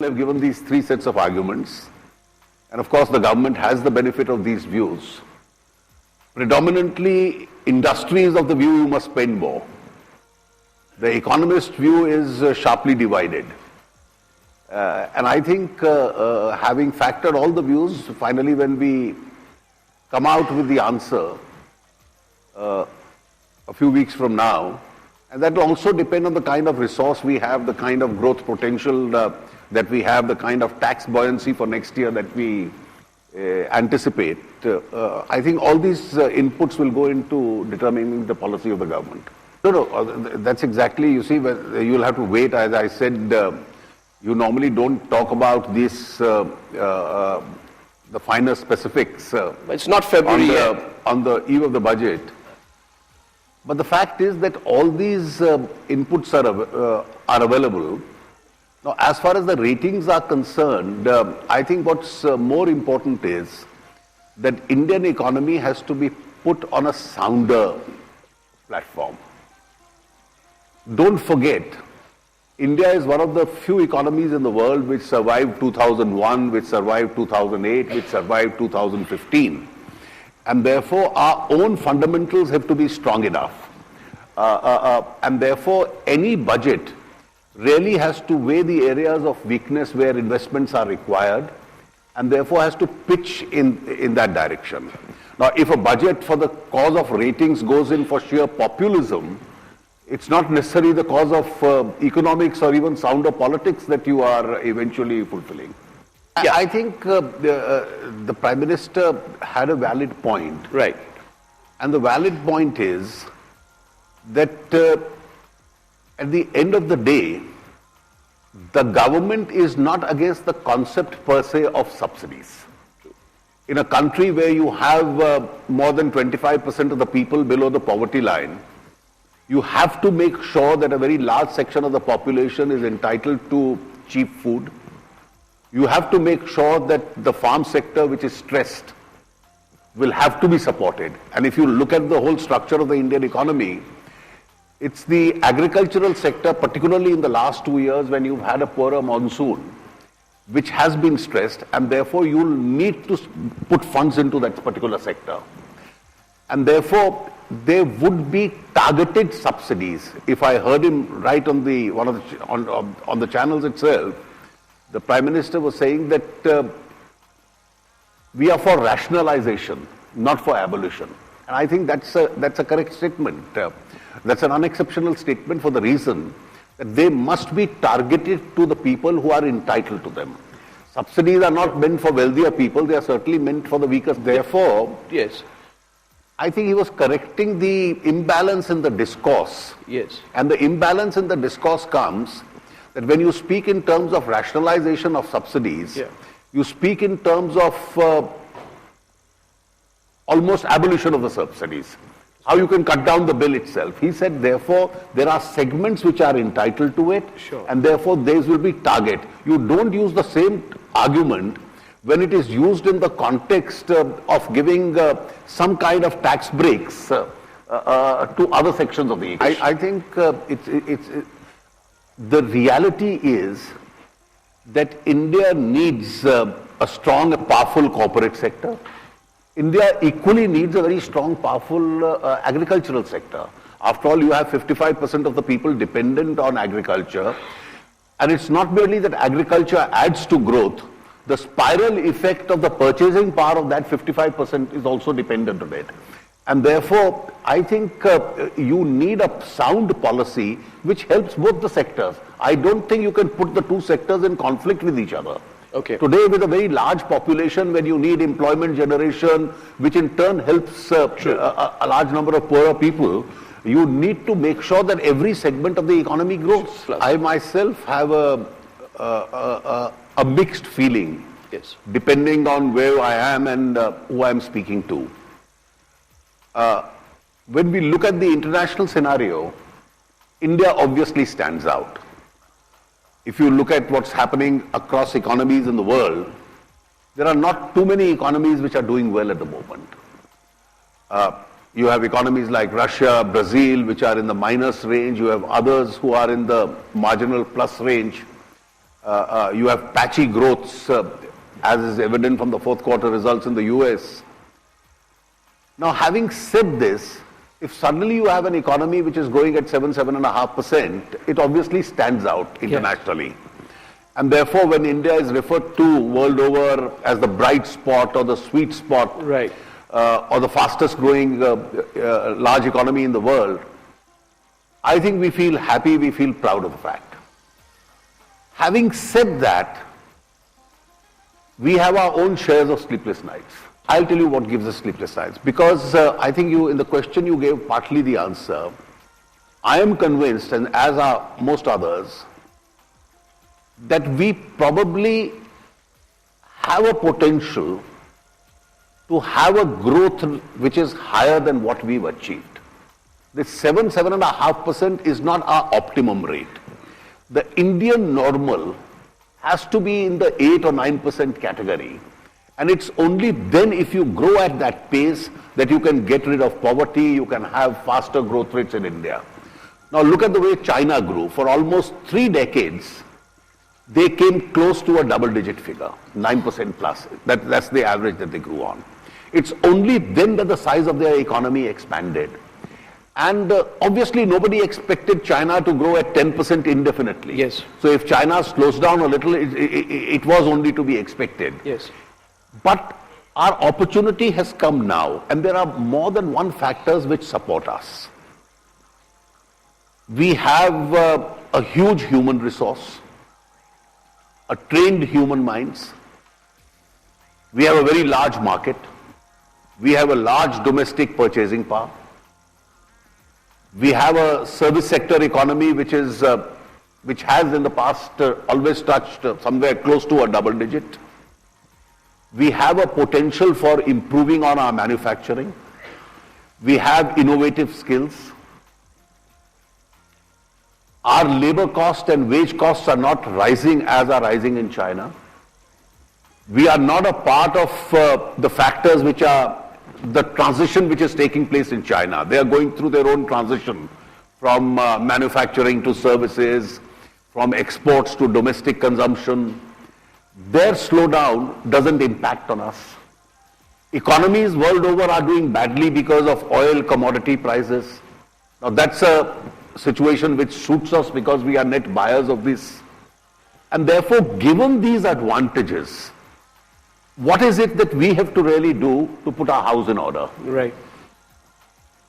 have given these three sets of arguments, and of course the government has the benefit of these views. Predominantly, industry is of the view you must spend more. The economist view is sharply divided. And I think having factored all the views, finally when we come out with the answer a few weeks from now, and that will also depend on the kind of resource we have, the kind of growth potential that we have, the kind of tax buoyancy for next year that we anticipate. I think all these inputs will go into determining the policy of the government. No, that's exactly, you see, you'll have to wait. As I said, you normally don't talk about this, the finer specifics. It's not February yet. On the eve of the budget. But the fact is that all these inputs are available. Now, as far as the ratings are concerned, I think what's more important is that Indian economy has to be put on a sounder platform. Don't forget, India is one of the few economies in the world which survived 2001, which survived 2008, which survived 2015. And therefore, our own fundamentals have to be strong enough. And therefore, any budget really has to weigh the areas of weakness where investments are required, and therefore has to pitch in that direction. Now, if a budget for the cause of ratings goes in for sheer populism, it's not necessarily the cause of economics or even sounder politics that you are eventually fulfilling. Yeah. I think the Prime Minister had a valid point. Right. And the valid point is that at the end of the day, the government is not against the concept per se of subsidies. In a country where you have more than 25% of the people below the poverty line, you have to make sure that a very large section of the population is entitled to cheap food. You have to make sure that the farm sector, which is stressed, will have to be supported. And if you look at the whole structure of the Indian economy, it's the agricultural sector, particularly in the last 2 years when you've had a poorer monsoon, which has been stressed, and therefore you'll need to put funds into that particular sector. And therefore, there would be targeted subsidies. If I heard him right on the channels itself, the Prime Minister was saying that we are for rationalization, not for abolition. And I think that's a correct statement. That's an unexceptional statement for the reason that they must be targeted to the people who are entitled to them. Subsidies are not meant for wealthier people, they are certainly meant for the weaker. Therefore, yes, I think he was correcting the imbalance in the discourse. Yes. And the imbalance in the discourse comes that when you speak in terms of rationalization of subsidies, you speak in terms of almost abolition of the subsidies. How you can cut down the bill itself. He said, therefore, there are segments which are entitled to it, and therefore these will be target. You don't use the same argument when it is used in the context of giving some kind of tax breaks to other sections of the economy. I think the reality is that India needs a strong and powerful corporate sector. India equally needs a very strong, powerful agricultural sector. After all, you have 55% of the people dependent on agriculture. And it's not merely that agriculture adds to growth. The spiral effect of the purchasing power of that 55% is also dependent on it. And therefore, I think you need a sound policy which helps both the sectors. I don't think you can put the two sectors in conflict with each other. Okay. Today, with a very large population, when you need employment generation, which in turn helps a large number of poorer people, you need to make sure that every segment of the economy grows. I myself have a mixed feeling, depending on where I am and who I am speaking to. When we look at the international scenario, India obviously stands out. If you look at what's happening across economies in the world, there are not too many economies which are doing well at the moment. You have economies like Russia, Brazil, which are in the minus range. You have others who are in the marginal plus range. You have patchy growths, as is evident from the fourth quarter results in the US. Now, having said this, if suddenly you have an economy which is growing at 7.5%, it obviously stands out internationally. Yes. And therefore, when India is referred to world over as the bright spot or the sweet spot, right, or the fastest growing large economy in the world, I think we feel happy, we feel proud of the fact. Having said that, we have our own shares of sleepless nights. I'll tell you what gives us sleepless nights. Because I think in the question you gave partly the answer. I am convinced, and as are most others, that we probably have a potential to have a growth which is higher than what we've achieved. The 7.5% is not our optimum rate. The Indian normal has to be in the 8 or 9% category. And it's only then, if you grow at that pace, that you can get rid of poverty, you can have faster growth rates in India. Now look at the way China grew. For almost 3 decades, they came close to a double-digit figure, 9% plus. That's the average that they grew on. It's only then that the size of their economy expanded. And obviously nobody expected China to grow at 10% indefinitely. Yes. So if China slows down a little, it was only to be expected. Yes. But our opportunity has come now, and there are more than one factors which support us. We have a huge human resource, a trained human minds. We have a very large market. We have a large domestic purchasing power. We have a service sector economy which has in the past always touched somewhere close to a double digit. We have a potential for improving on our manufacturing. We have innovative skills. Our labor cost and wage costs are not rising as are rising in China. We are not a part of the factors which are the transition which is taking place in China. They are going through their own transition from manufacturing to services, from exports to domestic consumption. Their slowdown doesn't impact on us. Economies world over are doing badly because of oil commodity prices. Now that's a situation which suits us because we are net buyers of this. And therefore, given these advantages, what is it that we have to really do to put our house in order? Right.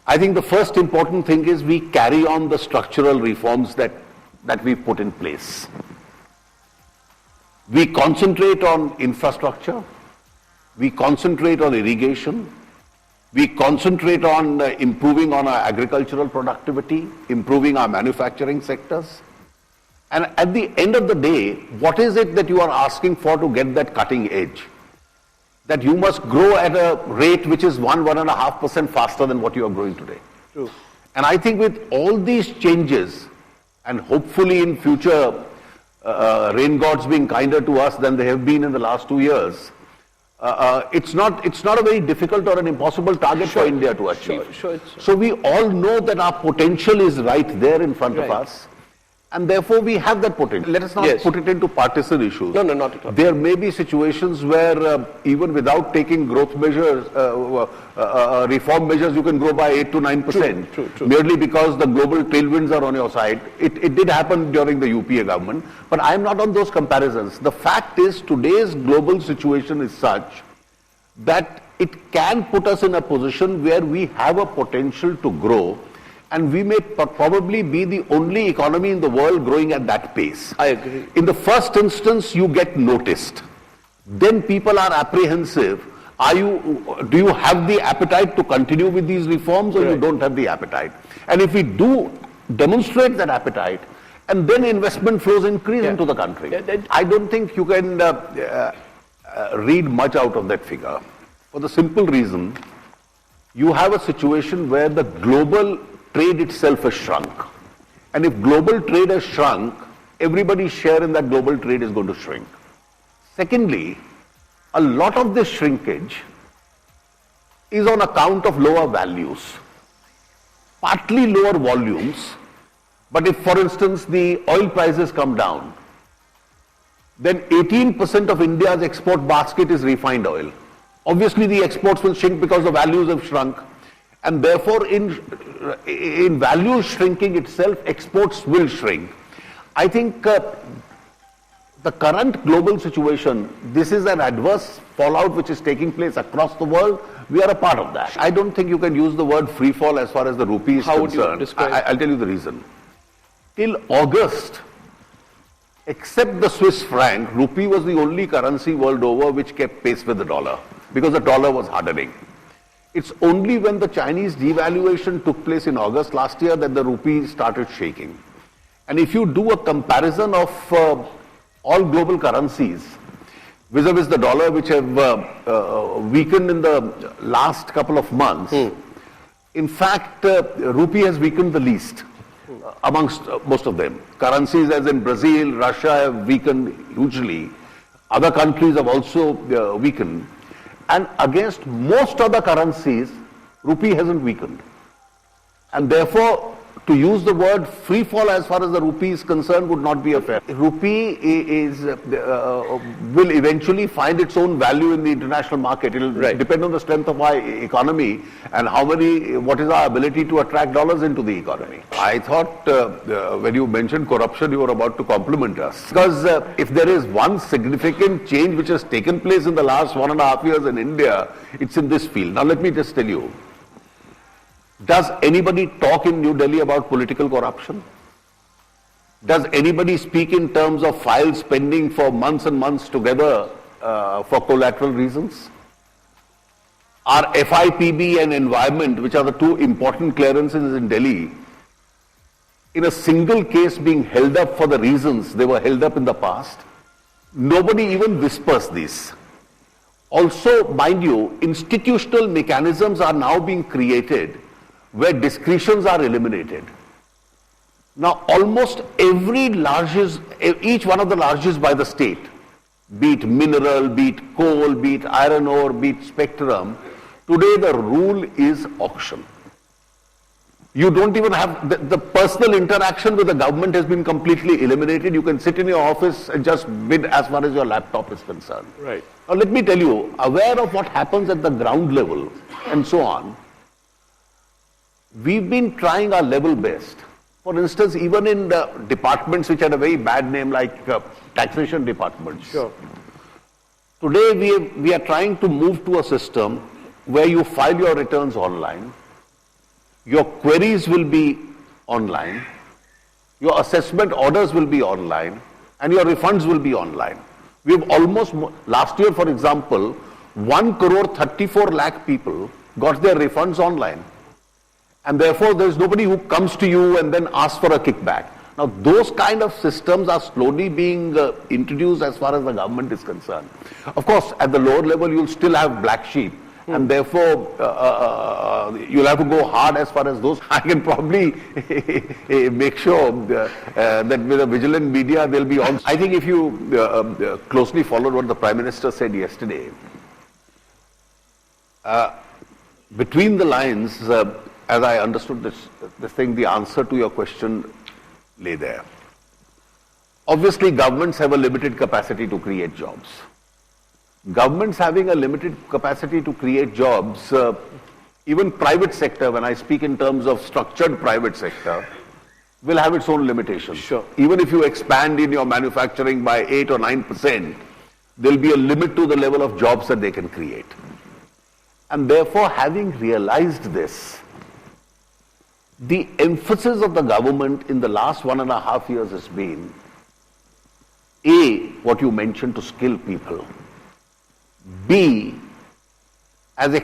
I think the first important thing is we carry on the structural reforms that we put in place. We concentrate on infrastructure, we concentrate on irrigation, we concentrate on improving on our agricultural productivity, improving our manufacturing sectors. And at the end of the day, what is it that you are asking for to get that cutting edge? That you must grow at a rate which is 1.5% faster than what you are growing today. True. And I think with all these changes, and hopefully in future, rain gods being kinder to us than they have been in the last 2 years, it's not a very difficult or an impossible target for India to achieve. So we all know that our potential is right there in front of us. And therefore, we have that potential. Let us not put it into partisan issues. No, not at all. There may be situations where even without taking growth measures, reform measures, you can grow by 8 to 9%. True. Merely because the global tailwinds are on your side. It did happen during the UPA government. But I am not on those comparisons. The fact is, today's global situation is such that it can put us in a position where we have a potential to grow. And we may probably be the only economy in the world growing at that pace. I agree. In the first instance, you get noticed. Then people are apprehensive. Do you have the appetite to continue with these reforms, or you don't have the appetite? And if we do demonstrate that appetite, and then investment flows increase into the country. I don't think you can read much out of that figure. For the simple reason, you have a situation where the global trade itself has shrunk. And if global trade has shrunk, everybody's share in that global trade is going to shrink. Secondly, a lot of this shrinkage is on account of lower values, partly lower volumes. But if, for instance, the oil prices come down, then 18% of India's export basket is refined oil. Obviously, the exports will shrink because the values have shrunk. And therefore, in value shrinking itself, exports will shrink. I think the current global situation, this is an adverse fallout which is taking place across the world. We are a part of that. I don't think you can use the word free fall as far as the rupee is concerned. How would you describe it? I'll tell you the reason. Till August, except the Swiss franc, rupee was the only currency world over which kept pace with the dollar because the dollar was hardening. It's only when the Chinese devaluation took place in August last year that the rupee started shaking. And if you do a comparison of all global currencies vis-a-vis the dollar, which have weakened in the last couple of months, in fact, rupee has weakened the least amongst most of them. Currencies as in Brazil, Russia have weakened hugely. Other countries have also weakened. And against most other currencies, rupee hasn't weakened. And therefore, to use the word free fall as far as the rupee is concerned would not be a fair. Rupee will eventually find its own value in the international market. It will depend on the strength of our economy and what is our ability to attract dollars into the economy. I thought when you mentioned corruption, you were about to compliment us. Because if there is one significant change which has taken place in the last 1.5 years in India, it's in this field. Now let me just tell you. Does anybody talk in New Delhi about political corruption? Does anybody speak in terms of files pending for months and months together for collateral reasons? Are FIPB and environment, which are the two important clearances in Delhi, in a single case being held up for the reasons they were held up in the past? Nobody even whispers this. Also, mind you, institutional mechanisms are now being created where discretions are eliminated. Now, almost each one of the largest by the state, be it mineral, be it coal, be it iron ore, be it spectrum, today the rule is auction. You don't even have, the personal interaction with the government has been completely eliminated. You can sit in your office and just bid as far as your laptop is concerned. Right. Now, let me tell you, aware of what happens at the ground level and so on, we've been trying our level best. For instance, even in the departments which had a very bad name like taxation departments. Sure. Today we are trying to move to a system where you file your returns online, your queries will be online, your assessment orders will be online, and your refunds will be online. We have almost, last year for example, 1,34,00,000 people got their refunds online. And therefore, there is nobody who comes to you and then asks for a kickback. Now, those kind of systems are slowly being introduced as far as the government is concerned. Of course, at the lower level, you'll still have black sheep. And therefore, you'll have to go hard as far as those. I can probably make sure that with a vigilant media, they'll be on. I think if you closely followed what the Prime Minister said yesterday, between the lines, as I understood this thing, the answer to your question lay there. Obviously, governments have a limited capacity to create jobs. Governments having a limited capacity to create jobs, even private sector, when I speak in terms of structured private sector, will have its own limitations. Sure. Even if you expand in your manufacturing by 8 or 9%, there'll be a limit to the level of jobs that they can create. And therefore, having realized this, the emphasis of the government in the last 1.5 years has been, A, what you mentioned, to skill people. B, as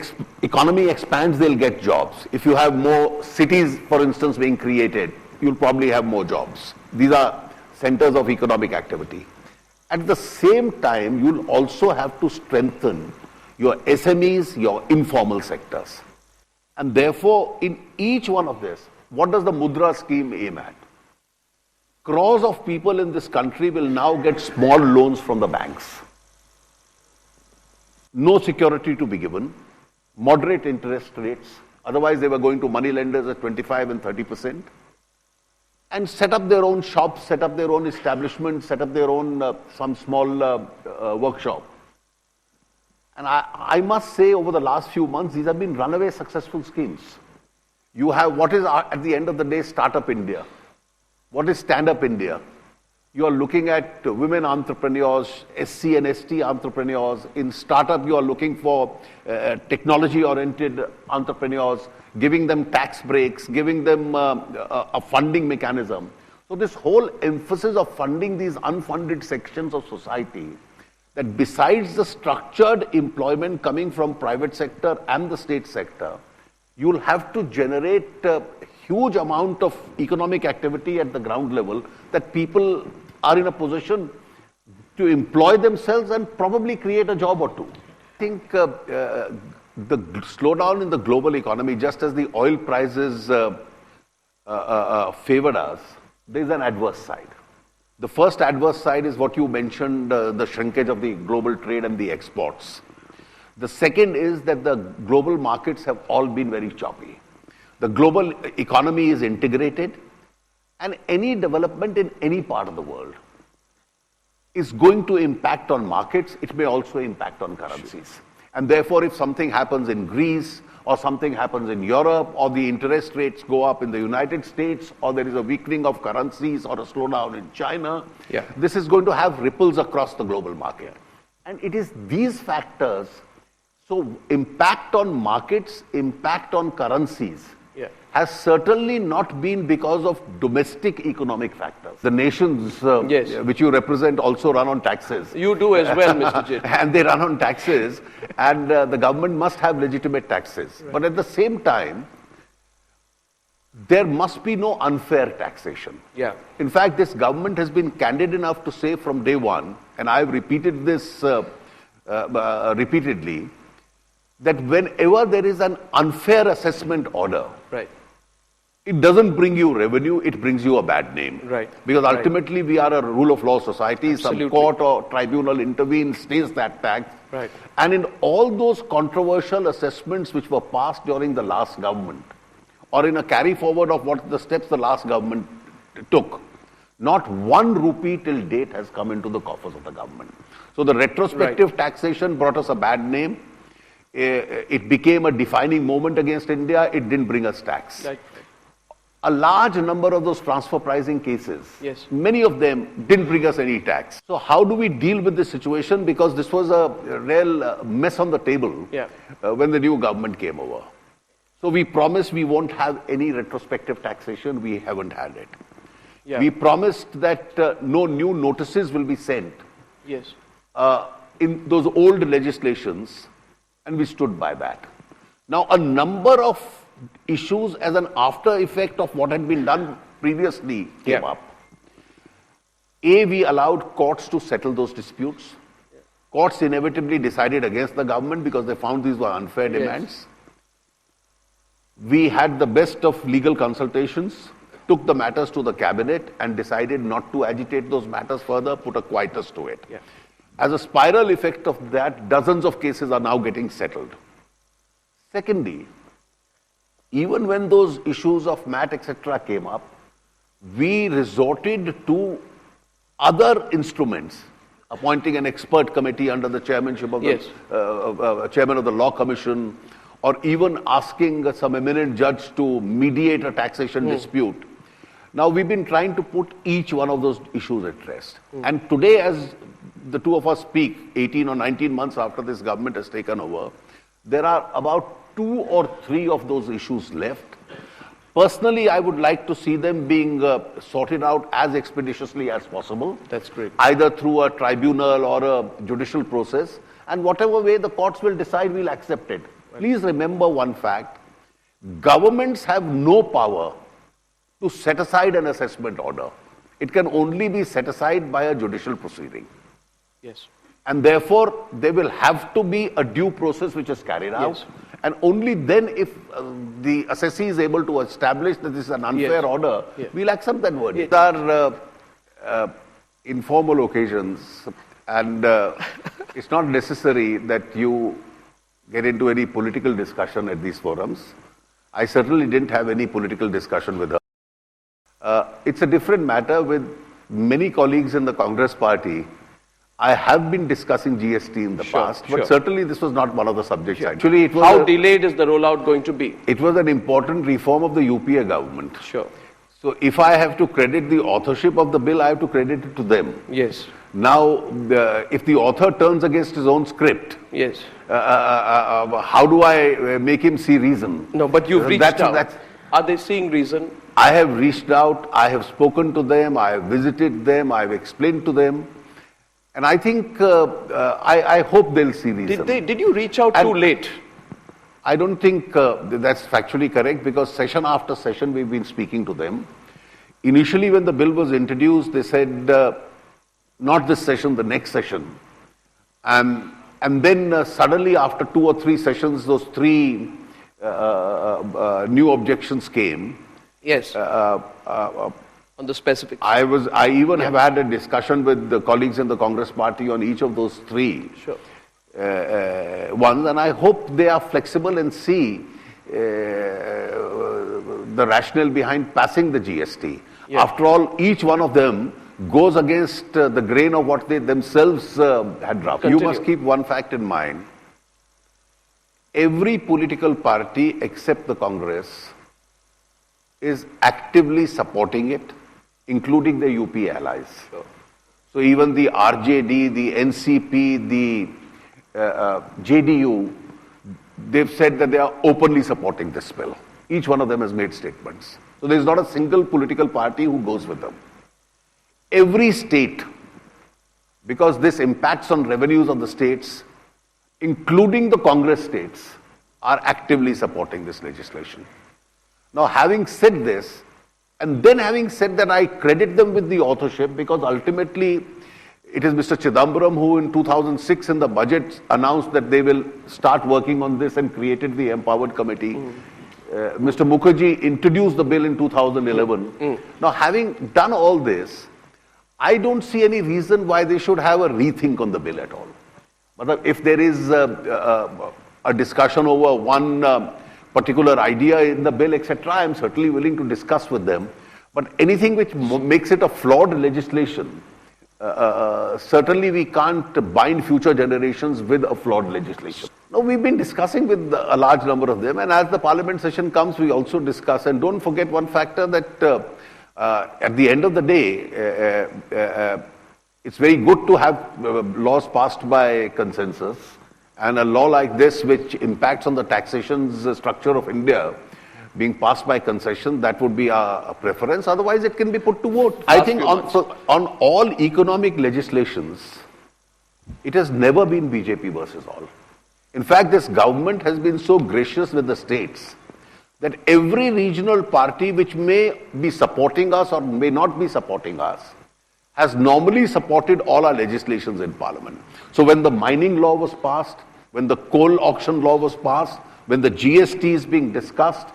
economy expands, they'll get jobs. If you have more cities, for instance, being created, you'll probably have more jobs. These are centers of economic activity. At the same time, you'll also have to strengthen your SMEs, your informal sectors. And therefore, in each one of this, what does the Mudra scheme aim at? Crores of people in this country will now get small loans from the banks. No security to be given, moderate interest rates, otherwise they were going to money lenders at 25 and 30%. and set up their own shops, set up their own establishment, set up their own some small workshop. And I must say, over the last few months, these have been runaway successful schemes. You have what is, at the end of the day, Startup India. What is Stand Up India? You are looking at women entrepreneurs, SC and ST entrepreneurs. In startup, you are looking for technology-oriented entrepreneurs, giving them tax breaks, giving them a funding mechanism. So this whole emphasis of funding these unfunded sections of society, that besides the structured employment coming from private sector and the state sector, you will have to generate a huge amount of economic activity at the ground level, that people are in a position to employ themselves and probably create a job or two. I think the slowdown in the global economy, just as the oil prices favored us, there is an adverse side. The first adverse side is what you mentioned, the shrinkage of the global trade and the exports. The second is that the global markets have all been very choppy. The global economy is integrated, and any development in any part of the world is going to impact on markets. It may also impact on currencies. And therefore, if something happens in Greece, or something happens in Europe, or the interest rates go up in the United States, or there is a weakening of currencies or a slowdown in China, this is going to have ripples across the global market. And it is these factors, so impact on markets, impact on currencies, has certainly not been because of domestic economic factors. The nations which you represent also run on taxes. You do as well, Mr. Jaitley. And they run on taxes, and the government must have legitimate taxes. Right. But at the same time, there must be no unfair taxation. In fact, this government has been candid enough to say from day one, and I've repeated this repeatedly, that whenever there is an unfair assessment order, it doesn't bring you revenue, it brings you a bad name. Because ultimately we are a rule of law society. Some court or tribunal intervenes, stays that tax. And in all those controversial assessments which were passed during the last government, or in a carry forward of what the steps the last government took, not 1 rupee till date has come into the coffers of the government. So the retrospective taxation brought us a bad name. It became a defining moment against India. It didn't bring us tax. A large number of those transfer pricing cases, many of them didn't bring us any tax. So how do we deal with this situation? Because this was a real mess on the table when the new government came over. So we promised we won't have any retrospective taxation. We haven't had it. We promised that no new notices will be sent in those old legislations, and we stood by that. Now, a number of issues as an after effect of what had been done previously came up. We allowed courts to settle those disputes. Courts inevitably decided against the government because they found these were unfair demands. We had the best of legal consultations, took the matters to the cabinet and decided not to agitate those matters further, put a quietus to it. As a spiral effect of that, dozens of cases are now getting settled. Secondly, even when those issues of MAT, etc. came up, we resorted to other instruments, appointing an expert committee under the chairmanship of the chairman of the Law Commission, or even asking some eminent judge to mediate a taxation dispute. Now, we've been trying to put each one of those issues at rest. And today, as the two of us speak, 18 or 19 months after this government has taken over, there are about 2 or 3 of those issues left. Personally, I would like to see them being sorted out as expeditiously as possible. That's great. Either through a tribunal or a judicial process. And whatever way the courts will decide, we'll accept it. Please remember one fact. Governments have no power to set aside an assessment order. It can only be set aside by a judicial proceeding. And therefore, there will have to be a due process which is carried out. And only then, if the assessee is able to establish that this is an unfair order, we'll accept that verdict. These are informal occasions, and it's not necessary that you get into any political discussion at these forums. I certainly didn't have any political discussion with her. It's a different matter with many colleagues in the Congress party. I have been discussing GST in the past, but certainly this was not one of the subjects. Actually, it was how delayed is the rollout going to be? It was an important reform of the UPA government. Sure. So if I have to credit the authorship of the bill, I have to credit it to them. Yes. Now, if the author turns against his own script, yes, how do I make him see reason? No, but you've reached out. Are they seeing reason? I have reached out, I have spoken to them, I have visited them, I have explained to them. And I think, I hope they'll see reason. Did you reach out too late? I don't think that's factually correct, because session after session we've been speaking to them. Initially when the bill was introduced, they said, not this session, the next session. And then suddenly after 2 or 3 sessions, those 3 new objections came. Yes. On the specifics. I even have had a discussion with the colleagues in the Congress party on each of those 3 ones, and I hope they are flexible and see the rationale behind passing the GST. Yeah. After all, each one of them goes against the grain of what they themselves had drafted. You must keep one fact in mind. Every political party except the Congress is actively supporting it, including the UP allies. So even the RJD, the NCP, the JDU, they've said that they are openly supporting this bill. Each one of them has made statements. So there's not a single political party who goes with them. Every state, because this impacts on revenues of the states, including the Congress states, are actively supporting this legislation. Now, having said this, and then having said that, I credit them with the authorship, because ultimately it is Mr. Chidambaram who in 2006 in the budget announced that they will start working on this and created the Empowered Committee. Mr. Mukherjee introduced the bill in 2011. Now, having done all this, I don't see any reason why they should have a rethink on the bill at all. But if there is a discussion over one particular idea in the bill, etc., I am certainly willing to discuss with them. But anything which makes it a flawed legislation, certainly we can't bind future generations with a flawed legislation. Now, we've been discussing with a large number of them, and as the parliament session comes, we also discuss. And don't forget one factor, that at the end of the day, it's very good to have laws passed by consensus. And a law like this, which impacts on the taxation structure of India, being passed by concession, that would be a preference. Otherwise, it can be put to vote. I think on all economic legislations, it has never been BJP versus all. In fact, this government has been so gracious with the states that every regional party which may be supporting us or may not be supporting us has normally supported all our legislations in Parliament. So when the mining law was passed, when the coal auction law was passed, when the GST is being discussed,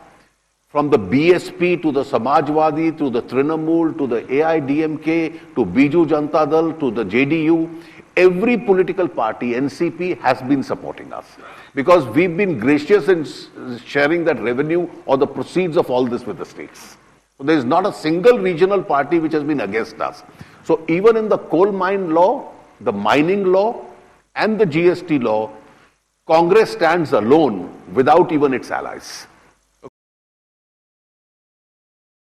from the BSP to the Samajwadi, to the Trinamool, to the AIDMK, to Biju Janata Dal, to the JDU, every political party, NCP, has been supporting us. Because we've been gracious in sharing that revenue or the proceeds of all this with the states. So there is not a single regional party which has been against us. So even in the coal mine law, the mining law, and the GST law, Congress stands alone without even its allies.